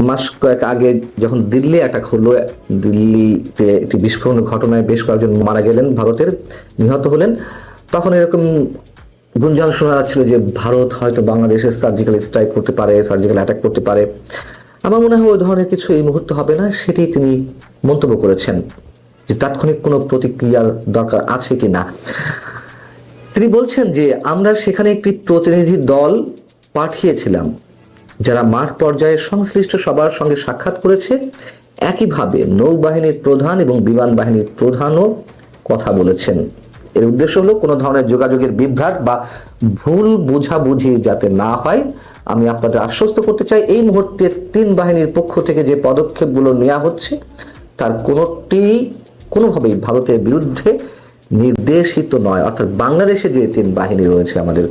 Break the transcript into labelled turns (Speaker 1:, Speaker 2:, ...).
Speaker 1: মাস কয়েক আগে যখন দিল্লি অ্যাটাক হলো, দিল্লিতে একটি বিস্ফোরণের ঘটনায় বেশ কয়েকজন মারা গেলেন, ভারতের নিহত হলেন, তখন এরকম গুঞ্জন শোনা যাচ্ছিল যে ভারত হয়তো বাংলাদেশের সার্জিক্যাল স্ট্রাইক করতে পারে, সার্জিক্যাল অ্যাটাক করতে পারে। আমার মনে হয় ওই ধরনের কিছু এই মুহূর্তে হবে না, সেটি তিনি মন্তব্য করেছেন যে তাৎক্ষণিক কোনো প্রতিক্রিয়ার দরকার আছে কিনা। তিনি বলছেন যে আমরা সেখানে একটি প্রতিনিধি দল পাঠিয়েছিলাম যারা মাঠ পর্যায়ে সংশ্লিষ্ট সবার সঙ্গে সাক্ষাৎ করেছে। একইভাবে নৌবাহিনীর প্রধান এবং বিমান বাহিনীর প্রধানও কথা বলেছেন। এর উদ্দেশ্য হলো কোনো ধরনের যোগাযোগের বিভ্রাট বা ভুল বোঝাবুঝি যাতে না হয়। আমি আপনাদের আশ্বস্ত করতে চাই, এই মুহূর্তে তিন বাহিনীর পক্ষ থেকে যে পদক্ষেপগুলো নেওয়া হচ্ছে তার কোনোভাবেই ভারতের বিরুদ্ধে নির্দেশিত নয়। অর্থাৎ বাংলাদেশে যে তিন বাহিনী রয়েছে আমাদের